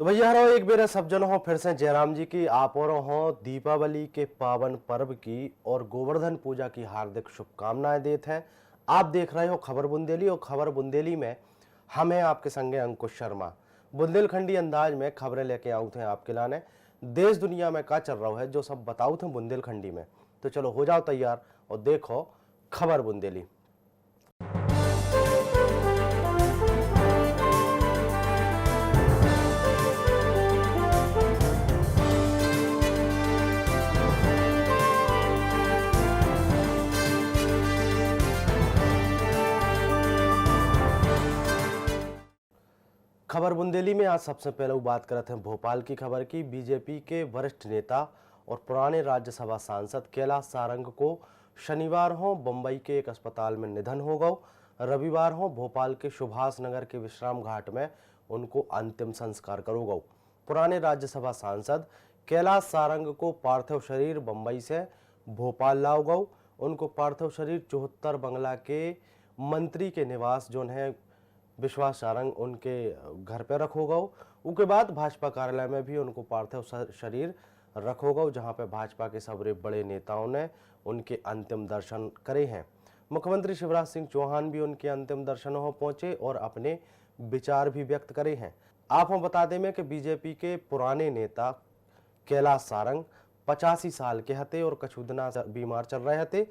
भैया रो एक बेर सब जन हो फिर से जयराम जी की आप और हो दीपावली के पावन पर्व की और गोवर्धन पूजा की हार्दिक शुभकामनाएं देते हैं। आप देख रहे हो खबर बुंदेली और खबर बुंदेली में हम हैं आपके संगे अंकुश शर्मा। बुंदेलखंडी अंदाज में खबरें लेके आऊ थे आपके लाने। देश दुनिया में क्या चल रहा है जो सब बताऊ थे बुंदेलखंडी में। तो चलो हो जाओ तैयार और देखो खबर बुंदेली। खबर बुंदेली में आज सबसे पहले वो बात करते हैं भोपाल की खबर की। बीजेपी के वरिष्ठ नेता और पुराने राज्यसभा सांसद कैलाश सारंग को शनिवार हो बंबई के एक अस्पताल में निधन हो गया। रविवार हो भोपाल के सुभाष नगर के विश्राम घाट में उनको अंतिम संस्कार करो गौ। पुराने राज्यसभा सांसद कैलाश सारंग को पार्थिव शरीर बंबई से भोपाल लाओ गौ। उनको पार्थिव शरीर 74 बंगला के मंत्री के निवास जो है विश्वास सारंग उनके घर पे रखो गो। उसके बाद भाजपा कार्यालय में भी उनको पार्थिव शरीर रखो गो, जहां पे भाजपा के सबरे बड़े नेताओं ने उनके अंतिम दर्शन करे हैं। मुख्यमंत्री शिवराज सिंह चौहान भी उनके अंतिम दर्शनों में पहुंचे और अपने विचार भी व्यक्त करे हैं। आपको बता दें में कि बीजेपी के पुराने नेता कैलाश सारंग 85 साल के हते और कछुदना बीमार चल रहे थे।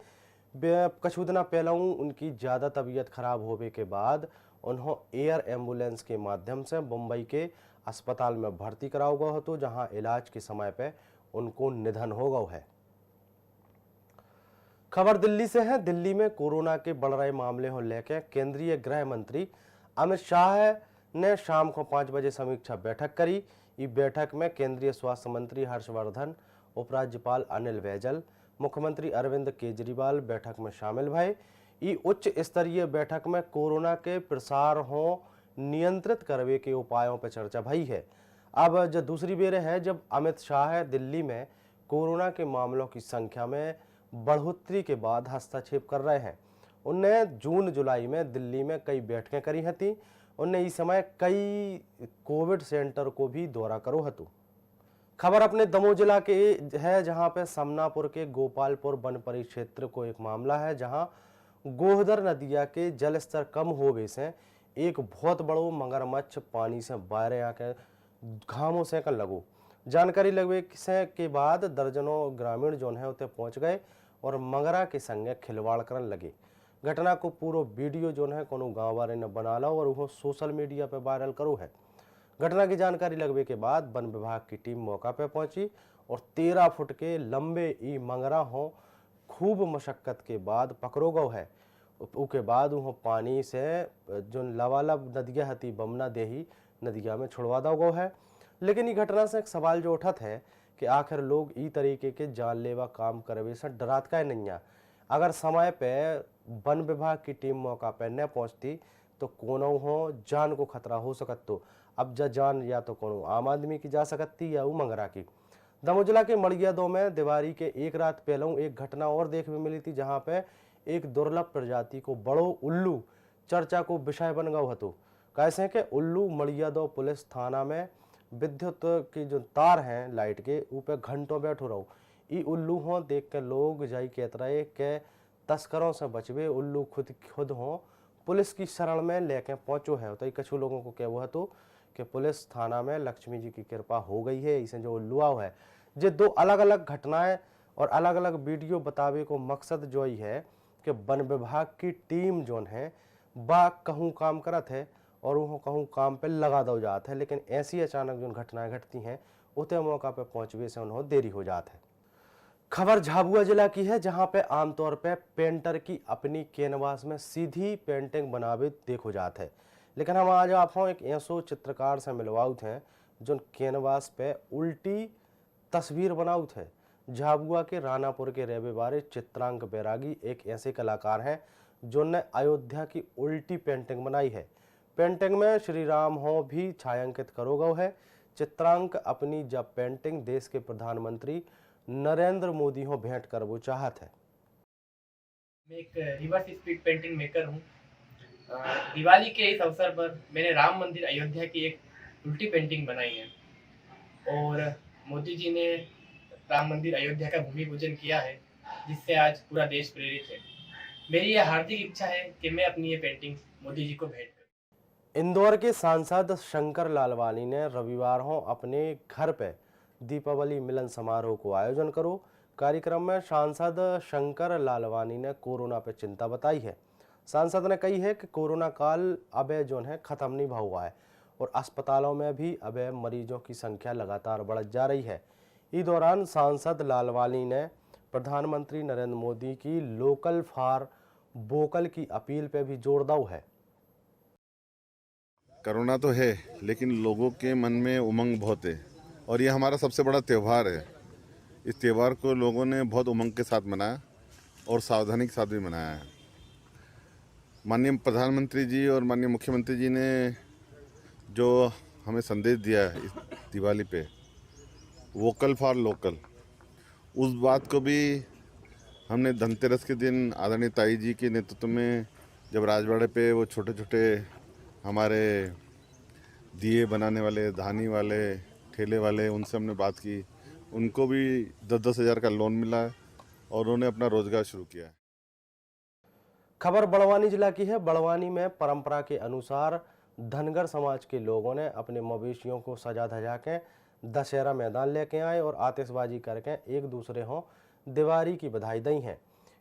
कछुदना पहले उनकी ज़्यादा तबीयत खराब होने के बाद उन्होंने एयर एम्बुलेंस के माध्यम से मुंबई के अस्पताल में भर्ती कराया गया तो जहां इलाज के समय पे उनको निधन हो गया है। खबर दिल्ली से है। दिल्ली में कोरोना के बढ़ रहे मामले को लेकर केंद्रीय गृह मंत्री अमित शाह ने शाम को 5 बजे समीक्षा बैठक करी। इस बैठक में केंद्रीय स्वास्थ्य मंत्री हर्षवर्धन, उपराज्यपाल अनिल बैजल, मुख्यमंत्री अरविंद केजरीवाल बैठक में शामिल भये। उच्च स्तरीय बैठक में कोरोना के प्रसार हो नियंत्रित करने के उपायों पर चर्चा भई है। अब जो दूसरी बेर है जब अमित शाह दिल्ली में कोरोना के मामलों की संख्या में बढ़ोतरी के बाद हस्तक्षेप कर रहे हैं। उनने जून जुलाई में दिल्ली में कई बैठकें करी थी। उनने इस समय कई कोविड सेंटर को भी दौरा करो हतु। खबर अपने दमोह जिला के है, जहां पे समनापुर के गोपालपुर वन परिक्षेत्र को एक मामला है, जहां गोहदर नदिया के जल स्तर कम होने से एक बहुत बड़ो मगरमच्छ पानी से बाहर आके घामों से कर लगो। जानकारी लगने से के बाद दर्जनों ग्रामीण जो है उते पहुंच गए और मगरा के संगे खिलवाड़ करने लगे। घटना को पूरा वीडियो जो है कोनो गाँव वाले ने बना ला और वो सोशल मीडिया पे वायरल करो है। घटना की जानकारी लगने के बाद वन विभाग की टीम मौका पे पहुंची और 13 फुट के लंबे ई मंगरा हो खूब मशक्कत के बाद पकड़ो गो है। उसके बाद वो पानी से जो लबालब नदिया हती बमना देही नदिया में छुड़वा दो गो है। लेकिन ये घटना से एक सवाल जो उठत है कि आखिर लोग ई तरीके के जानलेवा काम करवे से डरात का नहीं है। अगर समय पे वन विभाग की टीम मौका पे न पहुंचती तो कोनो हो जान को खतरा हो सकत। तो अब जान या तो कोनो आम आदमी की जा सकती या वो मंगरा की। दमोह जिला के मड़ियादो में दिवाली के एक रात पहले एक घटना और देखने मिली थी, जहां पे एक दुर्लभ प्रजाति को बड़ो उल्लू चर्चा को विषय बन गया हतो। कैसे कि उल्लू मड़ियादो पुलिस थाना में विद्युत की जो तार हैं लाइट के ऊपर घंटों बैठो रहो। ई उल्लू हो देख के लोग जाई कहते रहे के तस्करों से बचवे। उल्लू खुद हो पुलिस की शरण में लेके पहुंचो है। तो कछु लोगों को क्या हुआ तो कि पुलिस थाना में लक्ष्मी जी की कृपा हो गई है। इसे जो उल्लू आओ है ये दो अलग अलग घटनाएं और अलग अलग वीडियो बतावे को मकसद जो ही है कि वन विभाग की टीम जो है बा कहूँ काम करत है और वो कहूँ काम पे लगा दो जात है। लेकिन ऐसी अचानक जो घटनाएं घटती हैं उतने मौका पे पहुंचवे से उन्होंने देरी हो जात है। खबर झाबुआ जिला की है, जहां पे आमतौर पे पेंटर की अपनी कैनवास में सीधी पेंटिंग बनावे देखो जात है। लेकिन हम आज आपको एक ऐसो चित्रकार से मिलवाउत हैं जो कैनवास पे उल्टी तस्वीर बनाउत है। झाबुआ के रानापुर के रहने वाले चित्रांक बैरागी एक ऐसे कलाकार हैं जिन्होंने अयोध्या की उल्टी पेंटिंग बनाई है। पेंटिंग में श्री राम हो भी छायांकित करो गो है। चित्रांक अपनी जब पेंटिंग देश के प्रधानमंत्री नरेंद्र मोदी हो भेंट कर वो चाहत है। मैं एक रिवर्स स्पीड पेंटिंग मेकर हूँ। दिवाली के इस अवसर पर मैंने राम मंदिर अयोध्या की एक उल्टी पेंटिंग बनाई है। और मोदी जी ने राम मंदिर अयोध्या का भूमि पूजन किया है, जिससे आज पूरा देश प्रेरित है। मेरी यह हार्दिक इच्छा है कि मैं अपनी ये पेंटिंग मोदी जी को भेंट करूं। इंदौर के सांसद शंकर लालवानी ने रविवार को अपने घर पे दीपावली मिलन समारोह को आयोजन करो। कार्यक्रम में सांसद शंकर लालवानी ने कोरोना पे चिंता बताई है। सांसद ने कही है कि कोरोना काल अब जो है खत्म नहीं हुआ है और अस्पतालों में भी अब मरीजों की संख्या लगातार बढ़ जा रही है। इस दौरान सांसद लालवानी ने प्रधानमंत्री नरेंद्र मोदी की लोकल फॉर वोकल की अपील पे भी जोर दाव है। कोरोना तो है, लेकिन लोगों के मन में उमंग बहुत है और ये हमारा सबसे बड़ा त्यौहार है। इस त्यौहार को लोगों ने बहुत उमंग के साथ मनाया और सावधानी के साथ भी मनाया है। माननीय प्रधानमंत्री जी और माननीय मुख्यमंत्री जी ने जो हमें संदेश दिया है इस दिवाली पे, वोकल फॉर लोकल, उस बात को भी हमने धनतेरस के दिन आदरणीय ताई जी के नेतृत्व में जब राजवाड़े पे वो छोटे छोटे हमारे दिए बनाने वाले, धानी वाले, ठेले वाले, उनसे हमने बात की। उनको भी 10-10 हज़ार का लोन मिला है और उन्होंने अपना रोजगार शुरू किया है। खबर बड़वानी जिला की है। बड़वानी में परंपरा के अनुसार धनगर समाज के लोगों ने अपने मवेशियों को सजा धजा के दशहरा मैदान लेके आए और आतिशबाजी करके एक दूसरे को दिवाली की बधाई दी है।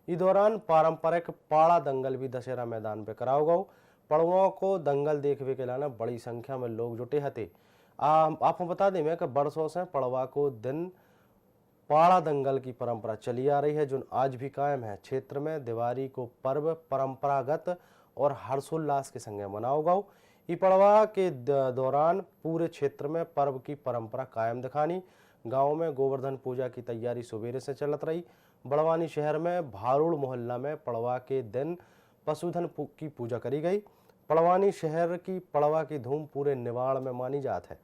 इस दौरान पारंपरिक पाड़ा दंगल भी दशहरा मैदान पे कराओ गो। पड़ुओं को दंगल देखने के लिए बड़ी संख्या में लोग जुटे हते। आपको बता दें मैं कि बरसों से पड़वा को दिन पाड़ा दंगल की परंपरा चली आ रही है, जो आज भी कायम है। क्षेत्र में दिवाली को पर्व परंपरागत और हर्षोल्लास के संग मनाओ गो। ई पड़वा के दौरान पूरे क्षेत्र में पर्व की परंपरा कायम दिखानी। गांव में गोवर्धन पूजा की तैयारी सवेरे से चलत रही। बड़वानी शहर में भारूड़ मोहल्ला में पड़वा के दिन पशुधन की पूजा करी गई। पड़वानी शहर की पड़वा की धूम पूरे निवाड़ में मानी जात है।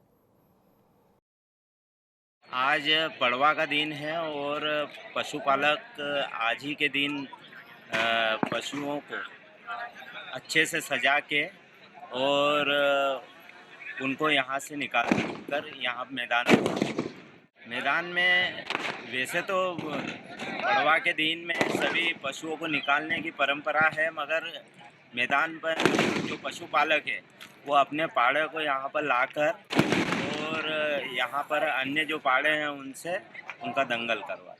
आज पड़वा का दिन है और पशुपालक आज ही के दिन पशुओं को अच्छे से सजा के और उनको यहाँ से निकाल कर यहाँ मैदान में वैसे तो पड़वा के दिन में सभी पशुओं को निकालने की परंपरा है, मगर मैदान पर जो पशुपालक है वो अपने पाड़े को यहाँ पर लाकर और यहाँ पर अन्य जो पाड़े हैं उनसे उनका दंगल करवा।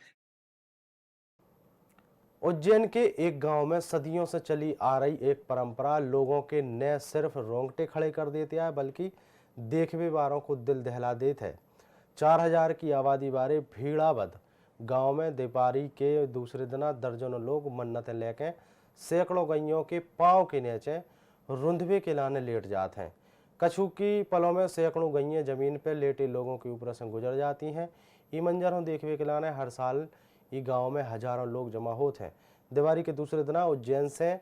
उज्जैन के एक गांव में सदियों से चली आ रही एक परंपरा लोगों के न सिर्फ रोंगटे खड़े कर देती है बल्कि देखने वालों को दिल दहला देते है। 4000 की आबादी वाले भीड़ावद गांव में दीपावली के दूसरे दिन दर्जनों लोग मन्नतें लेके सैकड़ों गैयों के पांव के नीचे रुंधवे के लाने लेट जाते हैं। कछु की पलों में सैकड़ों गैयें जमीन पर लेटे लोगों के ऊपर से गुजर जाती हैं। ये मंजर हम देखने के लाने हर साल ये गांव में हजारों लोग जमा होते हैं। दिवाली के दूसरे दिन उज्जैन से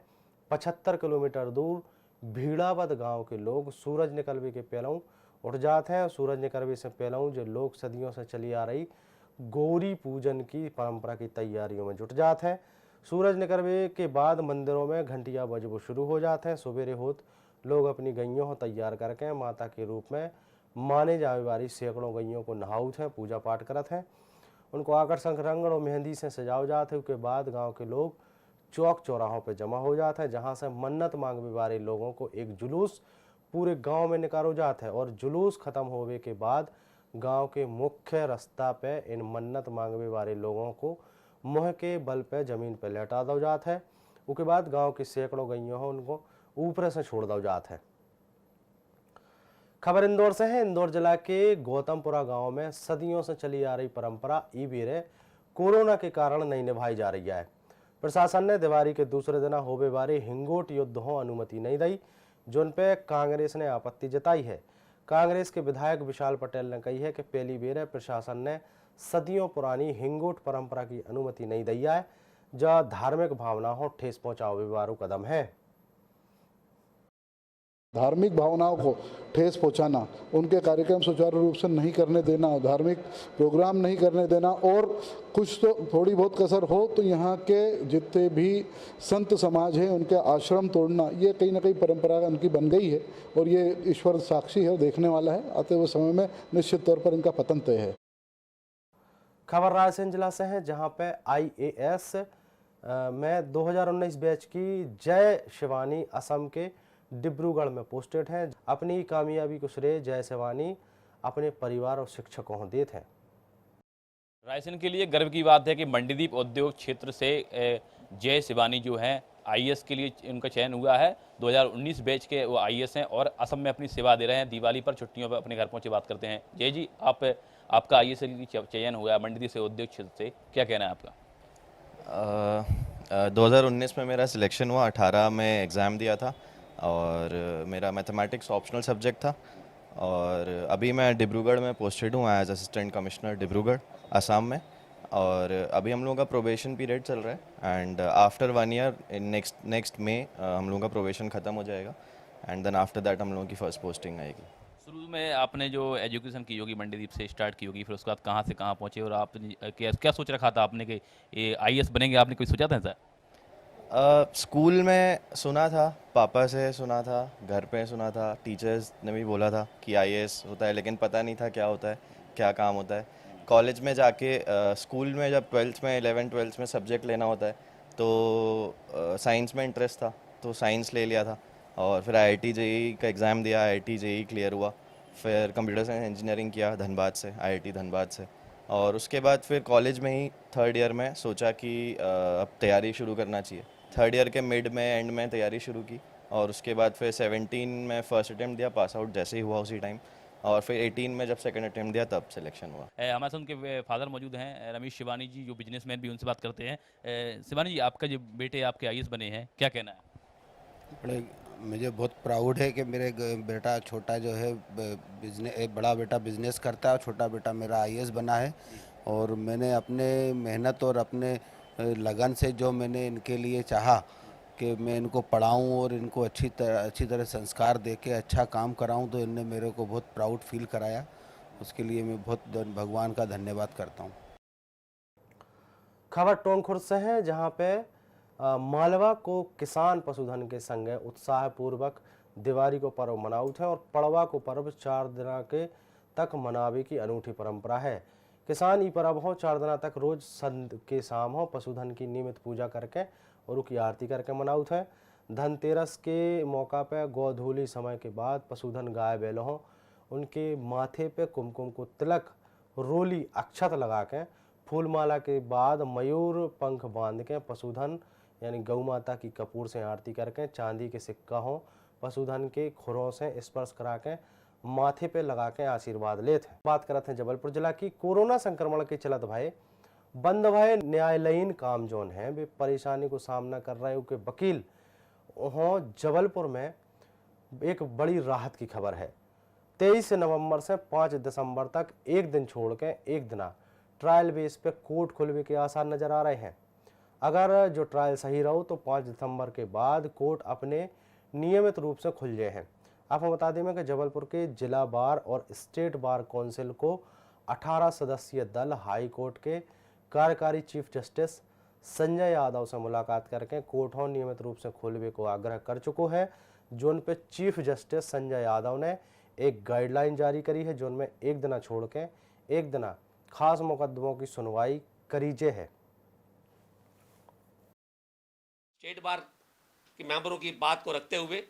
75 किलोमीटर दूर भीड़ावद गांव के लोग सूरज निकलवे के पहलू उठ जाते हैं। सूरज निकलवे से पहलू जो लोग सदियों से चली आ रही गौरी पूजन की परंपरा की तैयारियों में जुट जाते हैं। सूरज निकलवे के बाद मंदिरों में घंटियां बजबो शुरू हो जाते हैं। सवेरे होत लोग अपनी गैयों को तैयार करके माता के रूप में माने जाने वाली सैकड़ों गैयों को नहाउत हैं, पूजा पाठ करते हैं। उनको आकर्षक रंग और मेहंदी से सजाओ जाते हैं। उसके बाद गांव के लोग चौक चौराहों पर जमा हो जाते हैं, जहां से मन्नत मांगने वाले लोगों को एक जुलूस पूरे गांव में निकालो जाता है और जुलूस खत्म होने के बाद गांव के मुख्य रास्ता पे इन मन्नत मांगने वाले लोगों को मुँह के बल पे जमीन पे लेटा दो जाता है। उसके बाद गांव की सैकड़ों गैयों उनको ऊपर से छोड़ दो जाता है। खबर इंदौर से है। इंदौर जिला के गौतमपुरा गांव में सदियों से चली आ रही परंपरा ई बेरे कोरोना के कारण नहीं निभाई जा रही है। प्रशासन ने दिवाली के दूसरे दिन होवे वाले हिंगोट युद्ध हो अनुमति नहीं दी, जिन पे कांग्रेस ने आपत्ति जताई है। कांग्रेस के विधायक विशाल पटेल ने कही है कि पहली बेर प्रशासन ने सदियों पुरानी हिंगोट परंपरा की अनुमति नहीं दी है, जो धार्मिक भावना हो ठेस पहुंचावे वाला कदम है। धार्मिक भावनाओं को ठेस पहुंचाना, उनके कार्यक्रम सुचारू रूप से नहीं करने देना, धार्मिक प्रोग्राम नहीं करने देना, और कुछ तो थोड़ी बहुत कसर हो तो यहाँ के जितने भी संत समाज हैं उनके आश्रम तोड़ना, ये कहीं ना कहीं परंपरा उनकी बन गई है और ये ईश्वर साक्षी है, देखने वाला है। आते हुए समय में निश्चित तौर पर इनका पतन तय है। खबर रायसेन जिला से है, जहां पे IAS में 2019 बैच की जय शिवानी असम के डिब्रूगढ़ में पोस्टेड हैं। अपनी कामयाबी को श्रेय जय शिवानी अपने परिवार और शिक्षकों को देते हैं। रायसेन के लिए गर्व की बात है कि मंडीदीप औद्योगिक क्षेत्र से जय शिवानी जो हैं IAS के लिए उनका चयन हुआ है। 2019 बैच के वो IAS हैं और असम में अपनी सेवा दे रहे हैं। दिवाली पर छुट्टियों पर अपने घर पहुंचे। बात करते हैं जय जी, आपका IAS के लिए चयन हुआ है मंडीदीप से औद्योगिक क्षेत्र से, क्या कहना है आपका? 2019 में मेरा सिलेक्शन हुआ, 18 में एग्ज़ाम दिया था और मेरा मैथमेटिक्स ऑप्शनल सब्जेक्ट था। और अभी मैं डिब्रूगढ़ में पोस्टेड हूँ as assistant commissioner Dibrugarh Assam में। और अभी हम लोगों का प्रोबेशन पीरियड चल रहा है एंड आफ्टर 1 ईयर नेक्स्ट में हम लोगों का प्रोबेशन ख़त्म हो जाएगा एंड देन आफ्टर दैट हम लोगों की फ़र्स्ट पोस्टिंग आएगी। शुरू में आपने जो एजुकेशन की होगी मंडीदीप से स्टार्ट की होगी, फिर उसके बाद कहाँ से कहाँ पहुँचे और आपने क्या सोच रखा था आपने कि ये IAS बनेंगे? आपने कोई सोचा था सर? स्कूल में सुना था, पापा से सुना था, घर पे सुना था, टीचर्स ने भी बोला था कि IAS होता है, लेकिन पता नहीं था क्या होता है, क्या काम होता है। कॉलेज में जाके स्कूल में जब 12th में 11th-12th में सब्जेक्ट लेना होता है तो साइंस में इंटरेस्ट था तो साइंस ले लिया था। और फिर IIT JEE का एग्ज़ाम दिया, IIT JEE क्लियर हुआ। फिर कंप्यूटर साइंस इंजीनियरिंग किया धनबाद से, IIT धनबाद से। और उसके बाद फिर कॉलेज में ही 3rd ईयर में सोचा कि अब तैयारी शुरू करना चाहिए। 3rd ईयर के मिड में एंड में तैयारी शुरू की और उसके बाद फिर 17 में फर्स्ट अटैम्प्ट दिया, पास आउट जैसे ही हुआ उसी टाइम। और फिर 18 में जब सेकंड अटैम्प्ट दिया तब सिलेक्शन हुआ। हमारे साथ उनके फादर मौजूद हैं, रमेश शिवानी जी, जो बिजनेसमैन भी, उनसे बात करते हैं। शिवानी जी, आपका जो बेटे आपके IAS बने हैं, क्या कहना है? बड़े मुझे बहुत प्राउड है कि मेरे बेटा छोटा जो है बिजनेस, बड़ा बेटा बिजनेस करता है और छोटा बेटा मेरा IAS बना है। और मैंने अपने मेहनत और अपने लगन से जो मैंने इनके लिए चाहा कि मैं इनको पढ़ाऊं और इनको अच्छी तरह संस्कार दे के अच्छा काम कराऊं, तो इनने मेरे को बहुत प्राउड फील कराया। उसके लिए मैं बहुत भगवान का धन्यवाद करता हूं। खबर टोंकखुर्द से है, जहां पे मालवा को किसान पशुधन के संग उत्साह पूर्वक दिवाली को पर्व मनाउत है और पड़वा को पर्व 4 दिन के तक मनावे की अनूठी परंपरा है। किसान ई पर्व हो 4 दिन तक रोज संध के शाम हो पशुधन की नियमित पूजा करके और उनकी आरती करके मनाउत है। धनतेरस के मौका पर गोधूली समय के बाद पशुधन गाय बैलों हो उनके माथे पे कुमकुम को तिलक, रोली, अक्षत लगा के, फूलमाला के बाद मयूर पंख बांध के पशुधन यानी गौ माता की कपूर से आरती करके चांदी के सिक्का हो पशुधन के खुरों से स्पर्श करा के माथे पे लगा के आशीर्वाद लेते हैं। बात करते हैं जबलपुर जिला की। कोरोना संक्रमण के चलत भाई बंद भय न्यायालयीन काम जोन है वे परेशानी को सामना कर रहे के वकील हो। जबलपुर में एक बड़ी राहत की खबर है। 23 नवंबर से 5 दिसंबर तक एक दिन छोड़ के एक दिन ट्रायल बेस पे कोर्ट खुलने के आसार नजर आ रहे हैं। अगर जो ट्रायल सही रहो तो 5 दिसंबर के बाद कोर्ट अपने नियमित रूप से खुल गए हैं। आपको बता दें कि जबलपुर के जिला बार और स्टेट बार काउंसिल को 18 सदस्यीय दल हाई कोर्ट के कार्यकारी चीफ जस्टिस संजय यादव से मुलाकात करके कोर्ट हो नियमित रूप से खोलने को आग्रह कर चुको है। जोन पे चीफ जस्टिस संजय यादव ने एक गाइडलाइन जारी करी है, जोन में एक दिन छोड़ के एक दिन खास मुकदमों की सुनवाई करीजे है। स्टेट बार के मेंबरों की बात को रखते हुए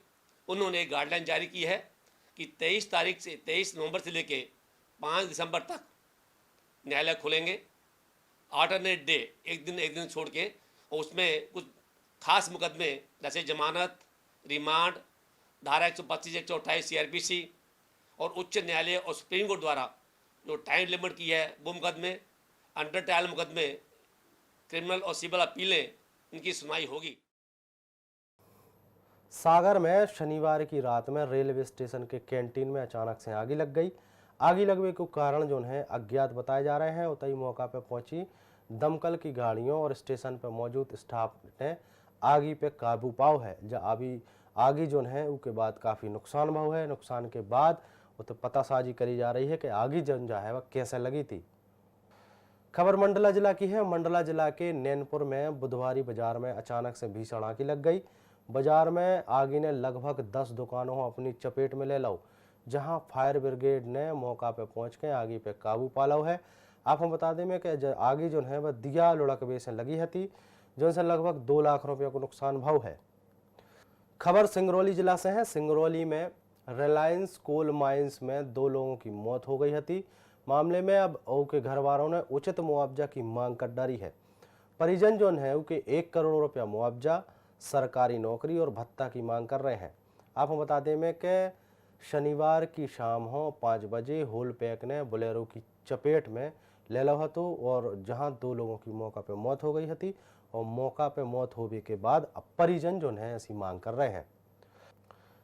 उन्होंने एक गाइडलाइन जारी की है कि 23 नवंबर से लेके 5 दिसंबर तक न्यायालय खुलेंगे। अल्टरनेट डे एक दिन छोड़ के, और उसमें कुछ खास मुकदमे जैसे जमानत, रिमांड, धारा 125 128 CRPC और उच्च न्यायालय और सुप्रीम कोर्ट द्वारा जो टाइम लिमिट की है वो मुकदमे, अंडर ट्रायल मुकदमे, क्रिमिनल और सिविल अपीलें, इनकी सुनवाई होगी। सागर में शनिवार की रात में रेलवे स्टेशन के कैंटीन में अचानक से आग लग गई। आग लगने के कारण जो है अज्ञात बताए जा रहे हैं। उतई मौका पर पहुंची दमकल की गाड़ियों और स्टेशन पर मौजूद स्टाफ ने आगी पे काबू पाओ है। जब आगे जो है उसके बाद काफ़ी नुकसान भाव है। नुकसान के बाद वो तो पतासाजी करी जा रही है कि आगे जन जो है वह कैसे लगी थी। खबर मंडला जिला की है। मंडला जिला के नैनपुर में बुधवारी बाजार में अचानक से भीषण आग लग गई। बाजार में आगी ने लगभग 10 दुकानों को अपनी चपेट में ले लो, जहां फायर ब्रिगेड ने मौका पे पहुंच के आगी पे काबू पा लो है। आपको बता दें में कि आगी जो है वह दिया लुढ़कवे से लगी थी, जिनसे लगभग 2 लाख रुपये को नुकसान भाव है। खबर सिंगरौली जिला से है। सिंगरौली में रिलायंस कोल माइंस में 2 लोगों की मौत हो गई थी। मामले में अब उनके घर वालों ने उचित मुआवजा की मांग कर डाली है। परिजन जो है उनके 1 करोड़ रुपया मुआवजा, सरकारी नौकरी और भत्ता की मांग कर रहे हैं। आपको बता दें में कि शनिवार की शाम 5 बजे होल पैक ने बोलेरो की चपेट में ले लो हतो और जहां 2 लोगों की मौका पे मौत हो गई थी और मौका पे मौत होने के बाद अब परिजन जो है ऐसी मांग कर रहे हैं।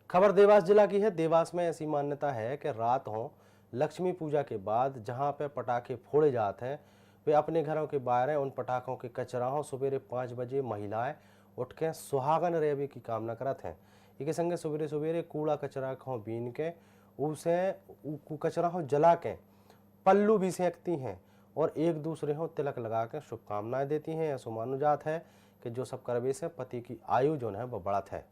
खबर देवास जिला की है। देवास में ऐसी मान्यता है कि रात हो लक्ष्मी पूजा के बाद जहां पे पटाखे फोड़े जाते हैं, वे अपने घरों के बाहर उन पटाखों के कचरा हो सवेरे 5 बजे महिलाएं उठ के सुहागन रेवे की कामना करते हैं। एक संगे सवेरे सवेरे कूड़ा कचरा को बीन के उसे कचरा को जला के पल्लू भी सेंकती हैं और एक दूसरे को तिलक लगा के शुभकामनाएं देती हैं। ऐसा माना जाता है कि जो सब करवे से पति की आयु जो है वह बढ़त है।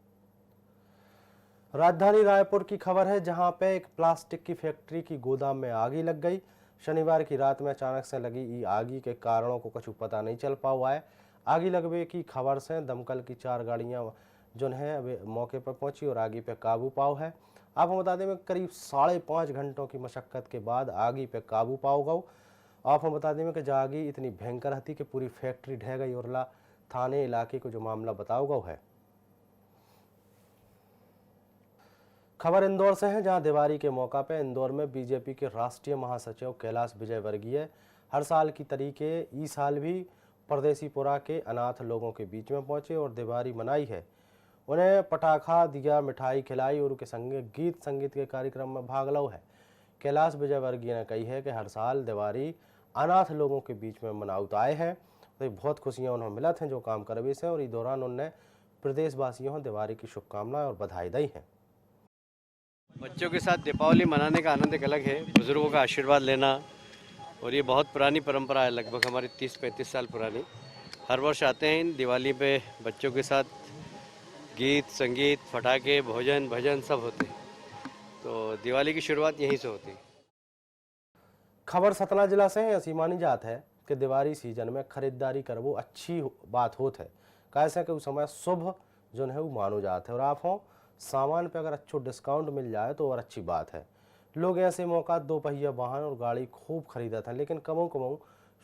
राजधानी रायपुर की खबर है, जहां पे एक प्लास्टिक की फैक्ट्री की गोदाम में आग लग गई। शनिवार की रात में अचानक से लगी आगी के कारणों को कुछ पता नहीं चल पा हुआ है। आगी लगने की खबर से दमकल की 4 गाड़ियां जो है वे मौके पर पहुंची और आगी पे काबू पाओ है। आपको बता दें करीब 5.5 घंटों की मशक्कत के बाद आगी पे काबू पाओ गो। आपको बता दें कि आगी इतनी भयंकर थी कि पूरी फैक्ट्री ढह गई और थाने इलाके को जो मामला बताओ गो है। खबर इंदौर से है, जहां दिवाली के मौका पे इंदौर में बीजेपी के राष्ट्रीय महासचिव कैलाश विजयवर्गीय हर साल की तरीके इस साल भी परदेसीपुरा के अनाथ लोगों के बीच में पहुंचे और दिवाली मनाई है। उन्हें पटाखा दिया, मिठाई खिलाई और उनके संगे गीत संगीत के कार्यक्रम में भाग लो है। कैलाश विजयवर्गीय ने कही है कि हर साल दिवाली अनाथ लोगों के बीच में मनाउत आए हैं, तो बहुत खुशियाँ उन्हें मिलत हैं जो काम करवे से, और इस दौरान उन्होंने प्रदेशवासियों को दिवाली की शुभकामनाएं और बधाई दी हैं। बच्चों के साथ दीपावली मनाने का आनंद एक अलग है, बुजुर्गों का आशीर्वाद लेना, और ये बहुत पुरानी परंपरा है, लगभग हमारी 30-35 साल पुरानी। हर वर्ष आते हैं इन दिवाली पे, बच्चों के साथ गीत संगीत, पटाखे, भोजन भजन सब होते हैं, तो दिवाली की शुरुआत यहीं से होती है। खबर सतना जिला से है। ऐसी मानी जात है कि दिवाली सीजन में खरीदारी करवो अच्छी बात होत है, कैसे कि उस समय शुभ जो है वो मानो जात है और आप हो सामान पे अगर अच्छा डिस्काउंट मिल जाए तो और अच्छी बात है। लोग ऐसे मौका 2 पहिया वाहन और गाड़ी खूब खरीदा था, लेकिन कमों कमों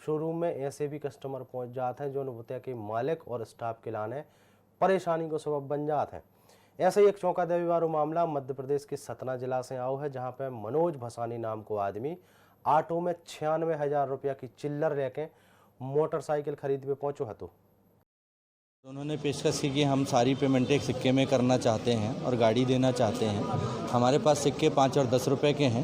शोरूम में ऐसे भी कस्टमर पहुंच जाते हैं जो बताया कि मालिक और स्टाफ के लाने परेशानी को सबब बन जाते हैं। ऐसे ही एक चौंका देने वाला मामला मध्य प्रदेश के सतना जिला से आओ है, जहां पे मनोज भसानी नाम को आदमी ऑटो में 96,000 रुपया की चिल्लर लेके मोटरसाइकिल खरीद पे पहुंचो है। तो उन्होंने पेशकश की कि हम सारी पेमेंट एक सिक्के में करना चाहते हैं और गाड़ी देना चाहते हैं। हमारे पास सिक्के 5 और 10 रुपए के हैं।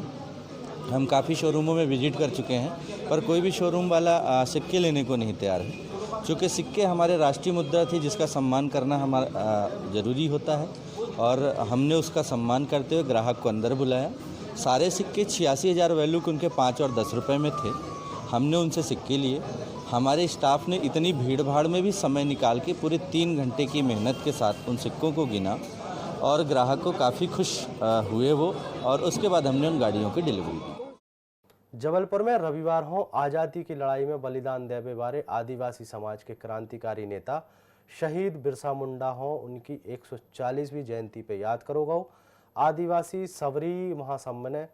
हम काफ़ी शोरूमों में विजिट कर चुके हैं, पर कोई भी शोरूम वाला सिक्के लेने को नहीं तैयार है। चूँकि सिक्के हमारे राष्ट्रीय मुद्रा थी, जिसका सम्मान करना हमारा ज़रूरी होता है, और हमने उसका सम्मान करते हुए ग्राहक को अंदर बुलाया। सारे सिक्के 86,000 वैल्यू के उनके 5 और 10 रुपये में थे। हमने उनसे सिक्के लिए। हमारे स्टाफ ने इतनी भीड़ भाड़ में भी समय निकाल के पूरे 3 घंटे की मेहनत के साथ उन सिक्कों को गिना और ग्राहक को काफ़ी खुश हुए वो, और उसके बाद हमने उन गाड़ियों की डिलीवरी दी। जबलपुर में रविवार हो आज़ादी की लड़ाई में बलिदान देवे वाले आदिवासी समाज के क्रांतिकारी नेता शहीद बिरसा मुंडा हो उनकी 140वीं जयंती पे याद करोगा। आदिवासी सबरी महासम्मेलन ने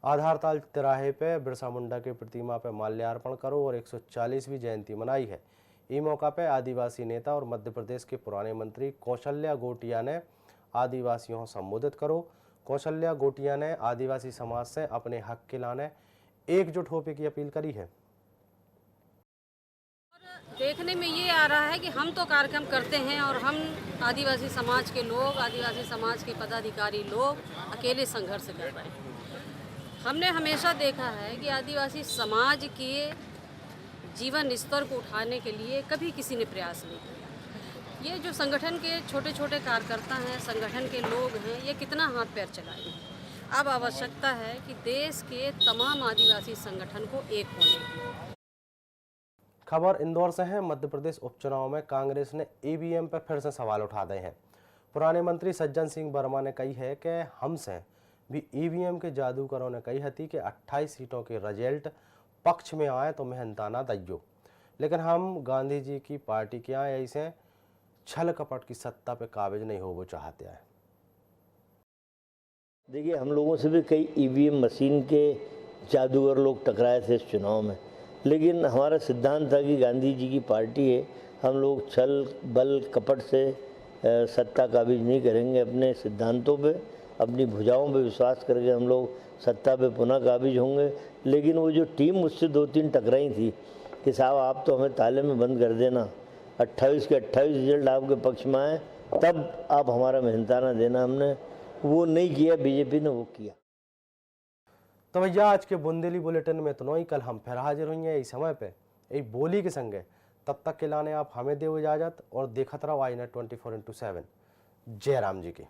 आधारताल तिराहे पे बिरसा मुंडा की प्रतिमा पे माल्यार्पण करो और 140वीं जयंती मनाई है। इस मौका पे आदिवासी नेता और मध्य प्रदेश के पुराने मंत्री कौशल्या गोटिया ने आदिवासियों को संबोधित करो। कौशल्या गोटिया ने आदिवासी समाज से अपने हक के लाने एकजुट होने की अपील करी है। देखने में ये आ रहा है कि हम तो कार्यक्रम करते हैं और हम आदिवासी समाज के लोग, आदिवासी समाज के पदाधिकारी लोग अकेले संघर्ष कर रहे हैं। हमने हमेशा देखा है कि आदिवासी समाज के जीवन स्तर को उठाने के लिए कभी किसी ने प्रयास नहीं किया। ये जो संगठन के छोटे छोटे कार्यकर्ता हैं, संगठन के लोग हैं, ये कितना हाथ पैर चलाएंगे। अब आवश्यकता है कि देश के तमाम आदिवासी संगठन को एक होने की। खबर इंदौर से है। मध्य प्रदेश उपचुनाव में कांग्रेस ने ईवीएम पर फिर से सवाल उठा दिए हैं। पुराने मंत्री सज्जन सिंह वर्मा ने कही है कि हमसे भी ईवीएम के जादूगरों ने कही थी कि 28 सीटों के रिजल्ट पक्ष में आए तो मेहनताना दैयो, लेकिन हम गांधी जी की पार्टी के यहाँ ऐसे छल कपट की सत्ता पे काबिज नहीं हो वो चाहते हैं। देखिए, हम लोगों से भी कई ईवीएम मशीन के जादूगर लोग टकराए थे इस चुनाव में, लेकिन हमारा सिद्धांत था कि गांधी जी की पार्टी है, हम लोग छल बल कपट से सत्ता काबिज नहीं करेंगे। अपने सिद्धांतों पे, अपनी भुजाओं पे विश्वास करके हम लोग सत्ता पे पुनः काबिज होंगे। लेकिन वो जो टीम मुझसे 2-3 टकराई थी कि साहब आप तो हमें ताले में बंद कर देना, 28 के 28 रिजल्ट आपके पक्ष में आए तब आप हमारा मेहनताना देना, हमने वो नहीं किया, बीजेपी ने वो किया। तो भैया आज के बुंदेली बुलेटिन में इतना ही। कल हम फिर हाजिर होंगे इस समय पे यही बोली के संगे। तब तक के लाने आप हमें दो इजाज़त और देखत रहो iNet 24/7। जय राम जी की।